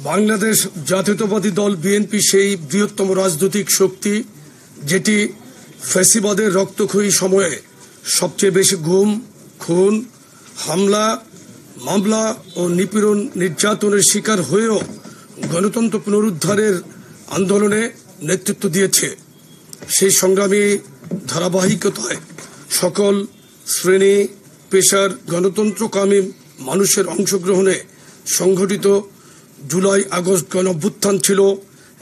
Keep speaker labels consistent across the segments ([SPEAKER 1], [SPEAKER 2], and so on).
[SPEAKER 1] বাংলাদেশ জাতীয়তাবাদী দল বিএনপি সেই বৃহত্তম রাজনৈতিক শক্তি যেটি ফ্যাসিবাদের রক্তক্ষয়ী সময়ে সবচেয়ে বেশি গুম, খুন, হামলা, মামলা ও নিপীড়ন নির্যাতনের শিকার হয়েও গণতন্ত্র পুনরুদ্ধারের আন্দোলনে নেতৃত্ব দিয়েছে। সেই সংগ্রামী ধারাবাহিকতায় সকল শ্রেণী পেশার গণতন্ত্রকামী মানুষের অংশগ্রহণে সংঘটিত জুলাই আগস্ট গণঅভ্যুত্থান ছিল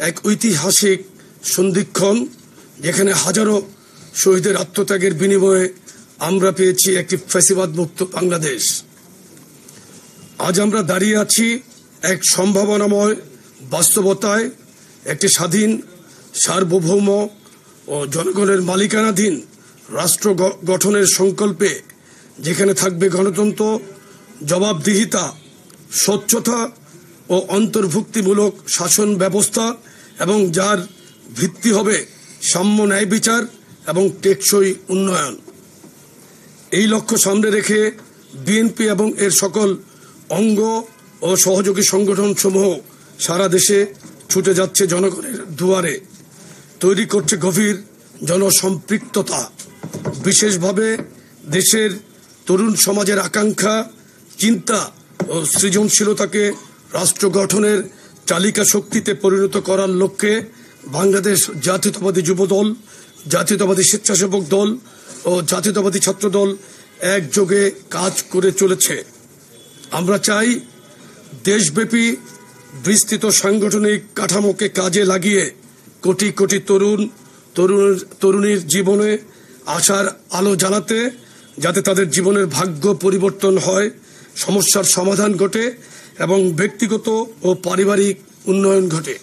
[SPEAKER 1] এক ঐতিহাসিক সন্ধিক্ষণ, যেখানে হাজারো শহীদের আত্মত্যাগের বিনিময়ে আমরা পেয়েছি একটি ফ্যাসিবাদ মুক্ত বাংলাদেশ। আজ আমরা দাঁড়িয়ে আছি এক সম্ভাবনাময় বাস্তবতায়, একটি স্বাধীন, সার্বভৌম ও জনগণের মালিকানাধীন রাষ্ট্র গঠনের সংকল্পে, যেখানে থাকবে গণতন্ত্র, জবাবদিহিতা, স্বচ্ছতা ও অন্তর্ভুক্তিমূলক শাসন ব্যবস্থা এবং যার ভিত্তি হবে সাম্য, ন্যায় বিচার এবং টেকসই উন্নয়ন। এই লক্ষ্য সামনে রেখে বিএনপি এবং এর সকল অঙ্গ ও সহযোগী সংগঠনসমূহ সারা দেশে ছুটে যাচ্ছে জনগণের দুয়ারে, তৈরি করছে গভীর জনসম্পৃক্ততা। বিশেষভাবে দেশের তরুণ সমাজের আকাঙ্ক্ষা, চিন্তা ও সৃজনশীলতাকে রাষ্ট্র গঠনের চালিকা শক্তিতে পরিণত করার লক্ষ্যে বাংলাদেশ জাতীয়তাবাদী যুবদল, জাতীয়তাবাদী স্বেচ্ছাসেবক দল ও জাতীয়তাবাদী ছাত্রদল একযোগে কাজ করে চলেছে। আমরা চাই দেশব্যাপী বিস্তৃত সাংগঠনিক কাঠামোকে কাজে লাগিয়ে কোটি কোটি তরুণীর জীবনে আশার আলো জ্বালাতে, যাতে তাদের জীবনের ভাগ্য পরিবর্তন হয়, সমস্যার সমাধান ঘটে এবং ব্যক্তিগত ও পারিবারিক উন্নয়ন ঘটে।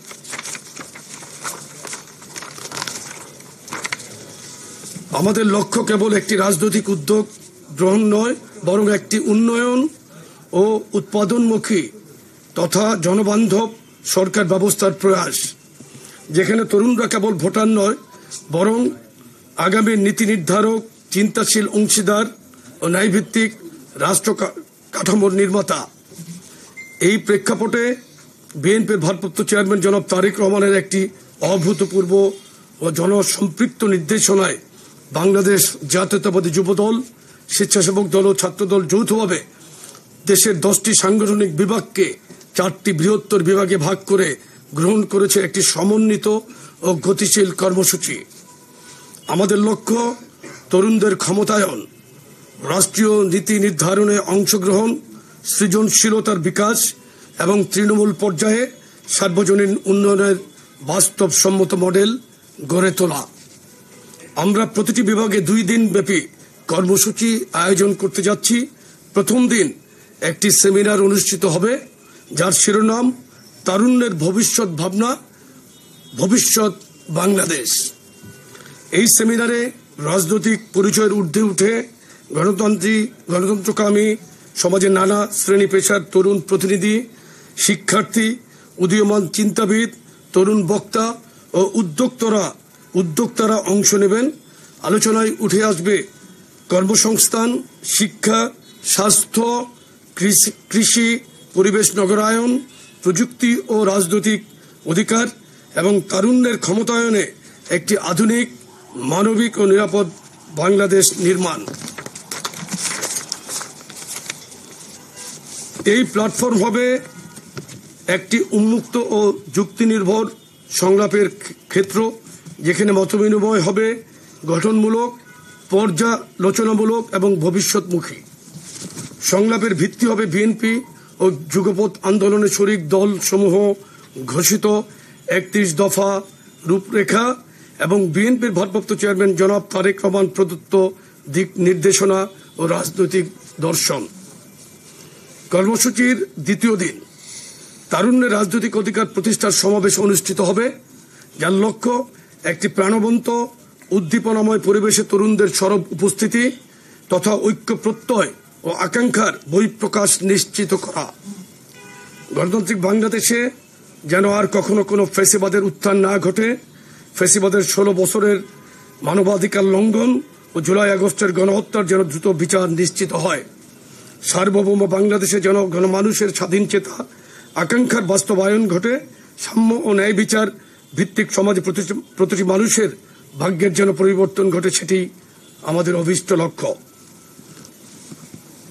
[SPEAKER 1] আমাদের লক্ষ্য কেবল একটি রাজনৈতিক উদ্যোগ গ্রহণ নয়, বরং একটি উন্নয়ন ও উৎপাদনমুখী তথা জনবান্ধব সরকার ব্যবস্থার প্রয়াস, যেখানে তরুণরা কেবল ভোটার নয়, বরং আগামী নীতি নির্ধারক, চিন্তাশীল অংশীদার ও ন্যায়ভিত্তিক রাষ্ট্র কাঠামোর নির্মাতা। এই প্রেক্ষাপটে বিএনপির ভারপ্রাপ্ত চেয়ারম্যান জনাব তারেক রহমানের একটি অভূতপূর্ব ও জনসম্পৃক্ত নির্দেশনায় বাংলাদেশ জাতীয়তাবাদী যুবদল, স্বেচ্ছাসেবক দল ও ছাত্রদল যৌথভাবে দেশের 10টি সাংগঠনিক বিভাগকে 4টি বৃহত্তর বিভাগে ভাগ করে গ্রহণ করেছে একটি সমন্বিত ও গতিশীল কর্মসূচি। আমাদের লক্ষ্য তরুণদের ক্ষমতায়ন, রাষ্ট্রীয় নীতি নির্ধারণে অংশগ্রহণ, সৃজনশীলতার বিকাশ এবং তৃণমূল পর্যায়ে সার্বজনীন উন্নয়নের বাস্তবসম্মত মডেল গড়ে তোলা। আমরা প্রতিটি বিভাগে 2 দিন ব্যাপী কর্মসূচি আয়োজন করতে যাচ্ছি। প্রথম দিন একটি সেমিনার অনুষ্ঠিত হবে, যার শিরোনাম তারুণ্যের ভবিষ্যৎ ভাবনা, ভবিষ্যৎ বাংলাদেশ। এই সেমিনারে রাজনৈতিক পরিচয়ের ঊর্ধ্বে উঠে গণতন্ত্রকামী সমাজের নানা শ্রেণী পেশার তরুণ প্রতিনিধি, শিক্ষার্থী, উদীয়মান চিন্তাবিদ, তরুণ বক্তা ও উদ্যোক্তারা অংশ নেবেন। আলোচনায় উঠে আসবে কর্মসংস্থান, শিক্ষা, স্বাস্থ্য, কৃষি, পরিবেশ, নগরায়ন, প্রযুক্তি ও রাজনৈতিক অধিকার এবং তারুণ্যের ক্ষমতায়নে একটি আধুনিক, মানবিক ও নিরাপদ বাংলাদেশ নির্মাণ। এই প্ল্যাটফর্ম হবে একটি উন্মুক্ত ও যুক্তিনির্ভর সংলাপের ক্ষেত্র, যেখানে মতবিনিময় হবে গঠনমূলক, পর্যালোচনামূলক এবং ভবিষ্যৎমুখী। সংলাপের ভিত্তি হবে বিএনপি ও যুগপৎ আন্দোলনের শরিক দলসমূহ ঘোষিত 31 দফা রূপরেখা এবং বিএনপির ভারপ্রাপ্ত চেয়ারম্যান জনাব তারেক রহমান প্রদত্ত দিক নির্দেশনা ও রাজনৈতিক দর্শন। কর্মসূচির দ্বিতীয় দিন তারুণ্যের রাজনৈতিক অধিকার প্রতিষ্ঠার সমাবেশ অনুষ্ঠিত হবে, যার লক্ষ্য একটি প্রাণবন্ত, উদ্দীপনাময় পরিবেশে তরুণদের সরব উপস্থিতি তথা ঐক্য প্রত্যয় ও আকাঙ্ক্ষার বহিঃপ্রকাশ নিশ্চিত করা। গণতান্ত্রিক বাংলাদেশে যেন আর কখনো কোনো ফ্যাসিবাদের উত্থান না ঘটে, ফ্যাসিবাদের 16 বছরের মানবাধিকার লঙ্ঘন ও জুলাই আগস্টের গণহত্যার যেন দ্রুত বিচার নিশ্চিত হয়। সার্বভৌম বাংলাদেশে যেন গণমানুষের স্বাধীন চেতা আকাঙ্ক্ষার বাস্তবায়ন ঘটে, সাম্য ও ন্যায় বিচার ভিত্তিক সমাজে প্রতিটি মানুষের ভাগ্যের যেন পরিবর্তন ঘটে, সেটি আমাদের অভীষ্ট লক্ষ্য।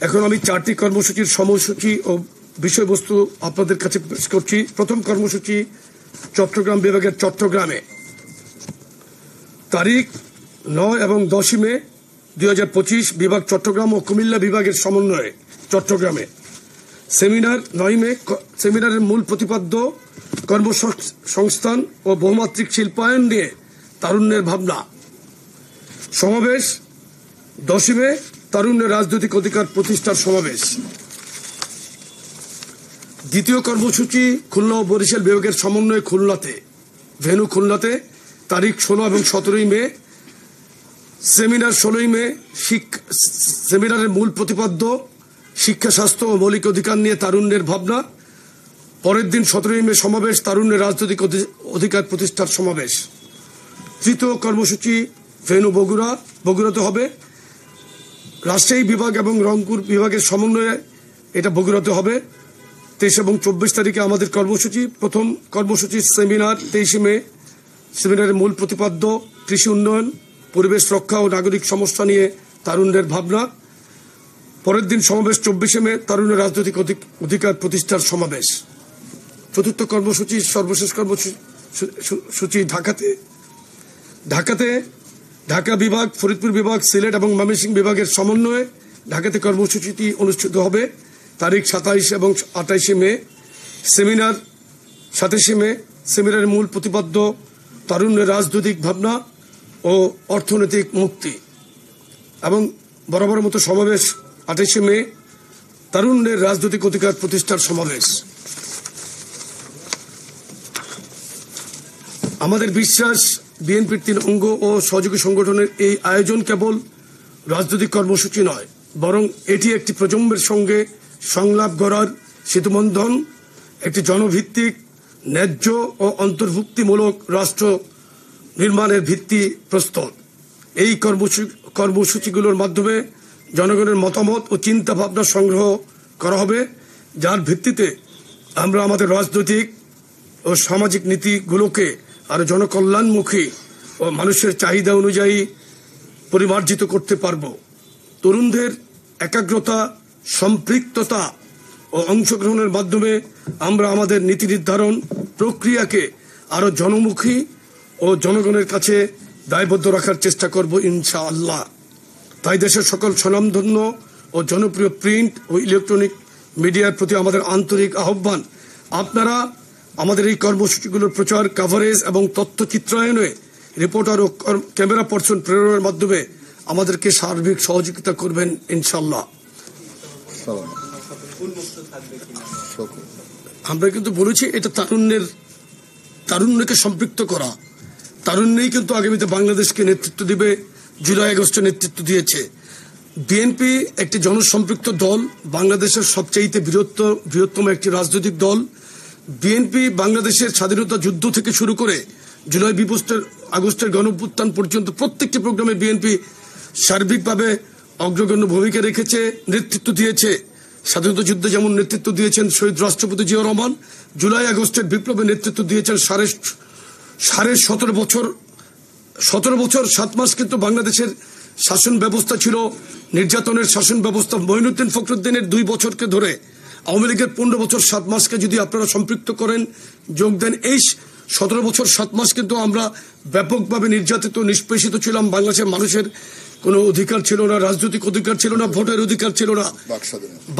[SPEAKER 1] এখন আমি 4টি কর্মসূচির সময়সূচি ও বিষয়বস্তু আপনাদের কাছে পেশ করছি। প্রথম কর্মসূচি চট্টগ্রাম বিভাগের চট্টগ্রামে তারিখ 9 এবং 10 মে 2025 বিভাগ চট্টগ্রাম ও কুমিল্লা বিভাগের সমন্বয়ে চট্টগ্রামে সেমিনার। 9 মে সেমিনারের মূল প্রতিপাদ্য কর্মসংস্থান ও বহুমাত্রিক শিল্পায়ন নিয়ে তারুণ্যের ভাবনা। সমাবেশ 10 মে তারুণ্যের রাজনৈতিক অধিকার প্রতিষ্ঠার সমাবেশ। দ্বিতীয় কর্মসূচি খুলনা ও বরিশাল বিভাগের সমন্বয়ে খুলনাতে, ভেন্যু খুলনাতে তারিখ 16 এবং 17 মে সেমিনার। 16 মে সেমিনারের মূল প্রতিপাদ্য শিক্ষা, স্বাস্থ্য ও মৌলিক অধিকার নিয়ে তারুণ্যের ভাবনা। পরের দিন 17 মে সমাবেশ, তারুণ্যের রাজনৈতিক অধিকার প্রতিষ্ঠার সমাবেশ। তৃতীয় কর্মসূচি ভেন্যু বগুড়াতে হবে। রাজশাহী বিভাগ এবং রংপুর বিভাগের সমন্বয়ে এটা বগুড়াতে হবে। 23 এবং 24 তারিখে আমাদের কর্মসূচি। প্রথম কর্মসূচি সেমিনার 23 মে, সেমিনারের মূল প্রতিপাদ্য কৃষি উন্নয়ন, পরিবেশ রক্ষা ও নাগরিক সমস্যা নিয়ে তারুণ্যের ভাবনা। পরের দিন সমাবেশ 24 মে, তারুণ্যের রাজনৈতিক অধিকার প্রতিষ্ঠার সমাবেশ। চতুর্থ কর্মসূচি সর্বশেষ কর্মসূচি ঢাকাতে ঢাকা বিভাগ, ফরিদপুর বিভাগ, সিলেট এবং ময়মনসিংহ বিভাগের সমন্বয়ে ঢাকাতে কর্মসূচিটি অনুষ্ঠিত হবে তারিখ 27 এবং 28 মে। সেমিনার 27 মে, সেমিনারের মূল প্রতিপাদ্য তারুণ্যের রাজনৈতিক ভাবনা ও অর্থনৈতিক মুক্তি। এবং বরাবর মতো সমাবেশ 28 মে, তারুণ্যের রাজনৈতিক অধিকার প্রতিষ্ঠার সমাবেশ। আমাদের বিশ্বাস, বিএনপির 3 অঙ্গ ও সহযোগী সংগঠনের এই আয়োজন কেবল রাজনৈতিক কর্মসূচি নয়, বরং এটি একটি প্রজন্মের সঙ্গে সংলাপ গড়ার সেতুবন্ধন, একটি জনভিত্তিক, ন্যায্য ও অন্তর্ভুক্তিমূলক রাষ্ট্র নির্মাণের ভিত্তি প্রস্তর। এই কর্মসূচিগুলোর মাধ্যমে জনগণের মতামত ও চিন্তা ভাবনা সংগ্রহ করা হবে, যার ভিত্তিতে আমরা আমাদের রাজনৈতিক ও সামাজিক নীতিগুলোকে আরো জনকল্যাণমুখী ও মানুষের চাহিদা অনুযায়ী পরিমার্জিত করতে পারব। তরুণদের একাগ্রতা, সম্পৃক্ততা ও অংশগ্রহণের মাধ্যমে আমরা আমাদের নীতি নির্ধারণ প্রক্রিয়াকে আরো জনমুখী ও জনগণের কাছে দায়বদ্ধ রাখার চেষ্টা করব ইনশাআল্লাহ। তাই দেশের সকল স্বনামধন্য ও জনপ্রিয় প্রিন্ট ও ইলেকট্রনিক মিডিয়ার প্রতি আমাদের আন্তরিক আহ্বান, আপনারা আমাদের এই কর্মসূচিগুলোর প্রচার, কভারেজ এবং তথ্য চিত্রায়নে রিপোর্টার ও ক্যামেরা পার্সন প্রেরণের মাধ্যমে আমাদেরকে সার্বিক সহযোগিতা করবেন ইনশাআল্লাহ। আমরা কিন্তু বলেছি এটা তারুণ্যকে সম্পৃক্ত করা। তারুণ্যই কিন্তু আগামীতে বাংলাদেশকে নেতৃত্ব দিবে। জুলাই আগস্টে নেতৃত্ব দিয়েছে। বিএনপি একটি জনসম্পৃক্ত দল, বাংলাদেশের সবচাইতে বৃহত্তম একটি রাজনৈতিক দল। বিএনপি বাংলাদেশের স্বাধীনতা যুদ্ধ থেকে শুরু করে জুলাই আগস্টের গণঅভ্যুত্থান পর্যন্ত প্রত্যেকটি প্রোগ্রামে বিএনপি সার্বিকভাবে অগ্রগণ্য ভূমিকা রেখেছে, নেতৃত্ব দিয়েছে। স্বাধীনতা যুদ্ধে যেমন নেতৃত্ব দিয়েছেন শহীদ রাষ্ট্রপতি জিয়াউর রহমান, জুলাই আগস্টের বিপ্লবে নেতৃত্ব দিয়েছেন 17.5 বছর 7 মাস কিন্তু বাংলাদেশের শাসন ব্যবস্থা ছিল নির্যাতনের শাসন ব্যবস্থা। মঈনুদ্দিন ফখরুদ্দিনের 2 বছরকে ধরে আওয়ামী লীগের 15 বছর 7 মাসকে যদি আপনারা সম্পৃক্ত করেন, যোগ দেন, এই 17 বছর 7 মাস কিন্তু আমরা ব্যাপকভাবে নির্যাতিত, নিষ্পেষিত ছিলাম। বাংলাদেশের মানুষের কোনো অধিকার ছিল না, রাজনৈতিক অধিকার ছিল না, ভোটের অধিকার ছিল না,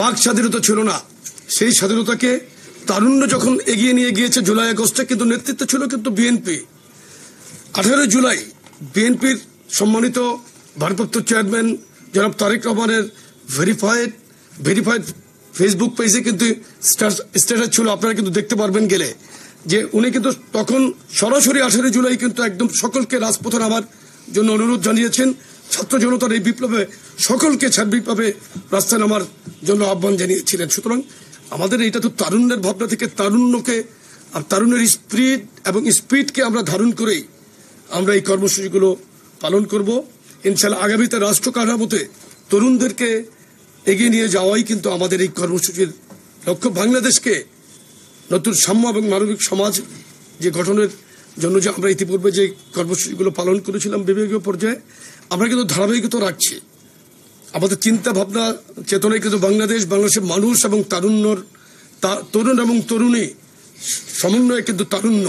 [SPEAKER 1] বাক স্বাধীনতা ছিল না। সেই স্বাধীনতাকে তারুণ্য যখন এগিয়ে নিয়ে গিয়েছে জুলাই আগস্টে, কিন্তু নেতৃত্ব ছিল কিন্তু বিএনপি। 18 জুলাই বিএনপির সম্মানিত ভারপ্রাপ্ত চেয়ারম্যান জনাব তারেক রহমানের ভেরিফাইড ফেসবুক পেজে কিন্তু স্ট্যাটাস ছিল, আপনারা কিন্তু দেখতে পারবেন গেলে, যে উনি কিন্তু তখন সরাসরি 18 জুলাই কিন্তু একদম সকলকে রাজপথে নামার জন্য অনুরোধ জানিয়েছেন। ছাত্র জনতার এই বিপ্লবে সকলকে সার্বিকভাবে রাস্তায় নামার জন্য আহ্বান জানিয়েছিলেন। সুতরাং আমাদের এটা তো তারুণ্যের ভাবনা থেকে তারুণ্যকে আর তারুণ্যের স্পিরিট এবং স্পিডকে আমরা ধারণ করেই আমরা এই কর্মসূচিগুলো পালন করব ইনশাআল্লাহ। আগামীতে রাষ্ট্র কাঠামোতে তরুণদেরকে এগিয়ে নিয়ে যাওয়াই কিন্তু আমাদের এই কর্মসূচির লক্ষ্য। বাংলাদেশকে নতুন সাম্য এবং মানবিক সমাজ যে গঠনের জন্য যে আমরা ইতিপূর্বে যে কর্মসূচিগুলো পালন করেছিলাম বিভাগীয় পর্যায়ে, আমরা কিন্তু ধারাবাহিকতা রাখছি। আমাদের চিন্তা ভাবনা চেতনায় কিন্তু বাংলাদেশের মানুষ এবং তরুণ এবং তরুণী সমন্বয়ে কিন্তু তারুণ্য,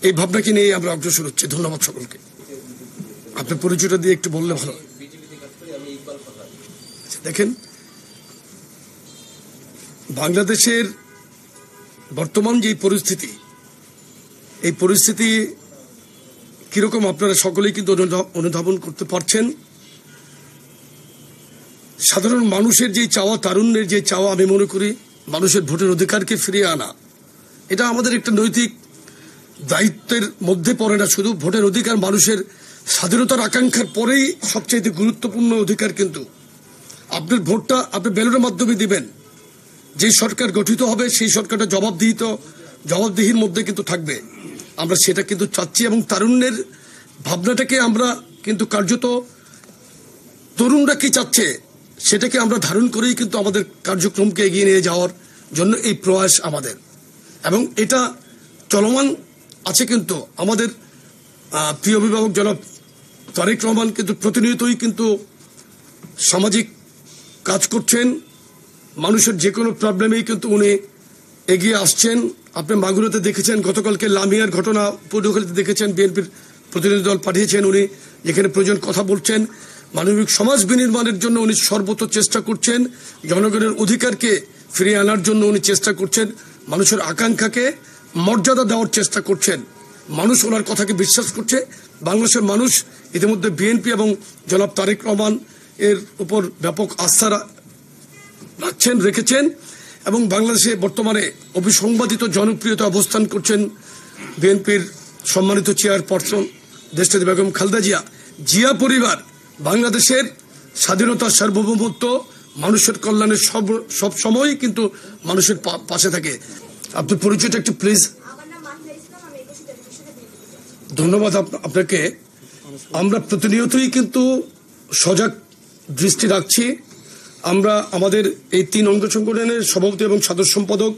[SPEAKER 1] এই ভাবনাকে নিয়ে আমরা অগ্রসর হচ্ছি। ধন্যবাদ সকলকে। আপনার পরিচয়টা দিয়ে একটু বললে ভালো। দেখেন, বাংলাদেশের বর্তমান যে পরিস্থিতি, এই পরিস্থিতি কিরকম আপনারা সকলেই কিন্তু অনুধাবন করতে পারছেন। সাধারণ মানুষের যে চাওয়া, তারুণ্যের যে চাওয়া, আমি মনে করি মানুষের ভোটের অধিকারকে ফিরিয়ে আনা, এটা আমাদের একটা নৈতিক দায়িত্বের মধ্যে পড়ে না। শুধু ভোটের অধিকার মানুষের স্বাধীনতার আকাঙ্ক্ষার পরেই সবচেয়ে গুরুত্বপূর্ণ অধিকার। কিন্তু আপনার ভোটটা আপনি ব্যালটের মাধ্যমে দিবেন। যে সরকার গঠিত হবে সেই সরকারটা জবাবদিহির মধ্যে কিন্তু থাকবে। আমরা সেটা কিন্তু চাচ্ছি এবং তারুণ্যের ভাবনাটাকে আমরা কিন্তু কার্যত তরুণরা কি চাচ্ছে সেটাকে আমরা ধারণ করেই কিন্তু আমাদের কার্যক্রমকে এগিয়ে নিয়ে যাওয়ার জন্য এই প্রয়াস আমাদের, এবং এটা চলমান আছে। কিন্তু আমাদের প্রিয় অভিভাবক জনাব তারেক রহমান কিন্তু প্রতিনিয়তই কিন্তু সামাজিক কাজ করছেন। মানুষের যে কোনো প্রবলেমেই কিন্তু উনি এগিয়ে আসছেন। আপনি মাগুরাতে দেখেছেন, গতকালকে লামিয়ার ঘটনা পটুয়াখালীতে দেখেছেন, বিএনপির প্রতিনিধি দল পাঠিয়েছেন, উনি যেখানে প্রয়োজন কথা বলছেন। মানবিক সমাজ বিনির্মাণের জন্য উনি সর্বত চেষ্টা করছেন। জনগণের অধিকারকে ফিরিয়ে আনার জন্য উনি চেষ্টা করছেন। মানুষের আকাঙ্ক্ষাকে মর্যাদা দেওয়ার চেষ্টা করছেন। মানুষ ওনার কথাকে বিশ্বাস করছে। বাংলাদেশের মানুষ ইতিমধ্যে বিএনপি এবং জনাব তারেক রহমান এর উপর ব্যাপক আস্থা রেখেছেন এবং বাংলাদেশে বর্তমানে অবিসংবাদিত জনপ্রিয়তা অবস্থান করছেন বিএনপির সম্মানিত চেয়ারপারসন দেশনেত্রী বেগম খালেদা জিয়া। জিয়া পরিবার বাংলাদেশের স্বাধীনতা, সার্বভৌমত্ব, মানুষের কল্যাণের সব সময় কিন্তু মানুষের পাশে থাকে। আপনার পরিচয়টা একটু প্লিজ। ধন্যবাদ আপনাকে। আমরা প্রতিনিয়তই কিন্তু সজাগ দৃষ্টি রাখছি। আমরা আমাদের এই 3 অঙ্গ সংগঠনের সভাপতি এবং সাধারণ সম্পাদক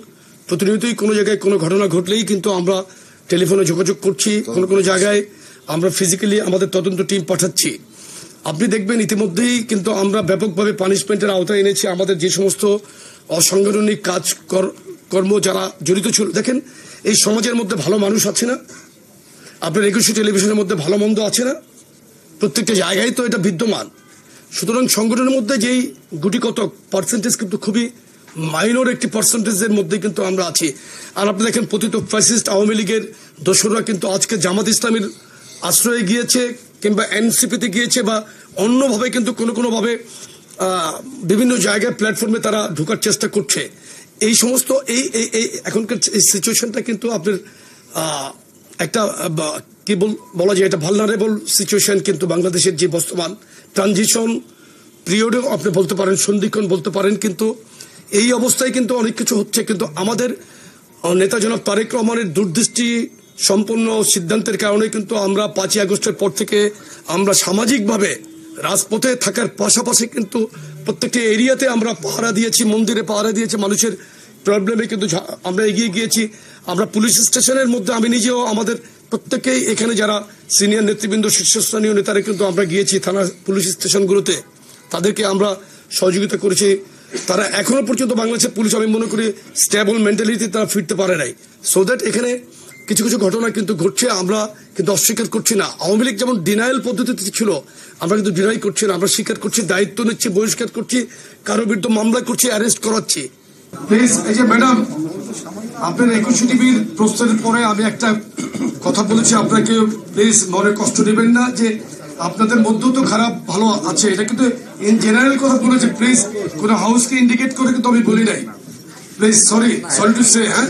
[SPEAKER 1] প্রতিনিয়তই কোনো জায়গায় কোনো ঘটনা ঘটলেই কিন্তু আমরা টেলিফোনে যোগাযোগ করছি। কোনো জায়গায় আমরা ফিজিক্যালি আমাদের তদন্ত টিম পাঠাচ্ছি। আপনি দেখবেন ইতিমধ্যেই কিন্তু আমরা ব্যাপকভাবে পানিশমেন্টের আওতায় এনেছি আমাদের যে সমস্ত অসাংগঠনিক কর্ম যারা জড়িত ছিল। দেখেন, এই সমাজের মধ্যে ভালো মানুষ আছে না? আপনার 21 টেলিভিশনের মধ্যে ভালো মন্দ আছে না? প্রত্যেকটা জায়গায় তো এটা বিদ্যমান। সুতরাং সংগঠনের মধ্যে যেই গুটি কত পার্সেন্টেজ কিন্তু খুবই মাইনর একটি পার্সেন্টেজের মধ্যে কিন্তু আমরা আছি। আর আপনি দেখেন, পতিত ফ্যাসিস্ট আওয়ামী লীগের দোসররা কিন্তু আজকে জামাত ইসলামের আশ্রয়ে গিয়েছে কিংবা এনসিপিতে গিয়েছে বা অন্যভাবে কিন্তু কোনোভাবে বিভিন্ন জায়গায় প্ল্যাটফর্মে তারা ঢোকার চেষ্টা করছে। এই সমস্ত এই এখনকার এই সিচুয়েশনটা কিন্তু আপনার একটা কি বলা যায়, এটা ভালনারেবল সিচুয়েশন। কিন্তু বাংলাদেশের যে বর্তমান ট্রানজিশন পিরিয়ডেও আপনি বলতে পারেন, সন্ধিক্ষণ বলতে পারেন। কিন্তু এই অবস্থায় কিন্তু অনেক কিছু হচ্ছে। কিন্তু আমাদের নেতা জনাব তারেক রহমানের দূরদৃষ্টি সম্পন্ন সিদ্ধান্তের কারণে কিন্তু আমরা 5ই আগস্টের পর থেকে আমরা সামাজিকভাবে রাজপথে থাকার পাশাপাশি কিন্তু প্রত্যেকটি এরিয়াতে আমরা পাহারা দিয়েছি, মন্দিরে পাহারা দিয়েছি, মানুষের প্রবলেমে কিন্তু আমরা এগিয়ে গিয়েছি। আমরা পুলিশ স্টেশনের মধ্যে আমি নিজেও আমাদের প্রত্যেকেই এখানে যারা সিনিয়র নেতৃবৃন্দ, শীর্ষস্থানীয় নেতারা কিন্তু আমরা গিয়েছি থানা পুলিশ স্টেশনগুলোতে, তাদেরকে আমরা সহযোগিতা করেছি। তারা এখনো পর্যন্ত বাংলাদেশের পুলিশ আমি মনে করি স্টেবল মেন্টালিটি তারা ফিরতে পারে নাই। সো দ্যাট এখানে কিছু ঘটনা কিন্তু ঘটছে, আমরা কিন্তু অস্বীকার করছি না। আওয়ামী লীগ যেমন ডিনায়াল পদ্ধতিতে ছিল, আমরা কিন্তু ডিনাই করছি না। আমরা স্বীকার করছি, দায়িত্ব নিচ্ছি, বহিষ্কার করছি, কারো বিরুদ্ধে মামলা করছি, অ্যারেস্ট করাচ্ছি। প্লিজ, এই যে ম্যাডাম, আপনার 21 টিভির প্রশ্নের পরে আমি একটা কথা বলেছি, আপনাকে প্লিজ মনে কষ্ট নেবেন না যে আপনাদের মধ্যেও তো খারাপ ভালো আছে, এটা কিন্তু ইন জেনারেল কথা বলেছে। প্লিজ, কোনো হাউসকে ইন্ডিকেট করে কিন্তু আমি বলি নাই। Please, sorry to say. হ্যাঁ।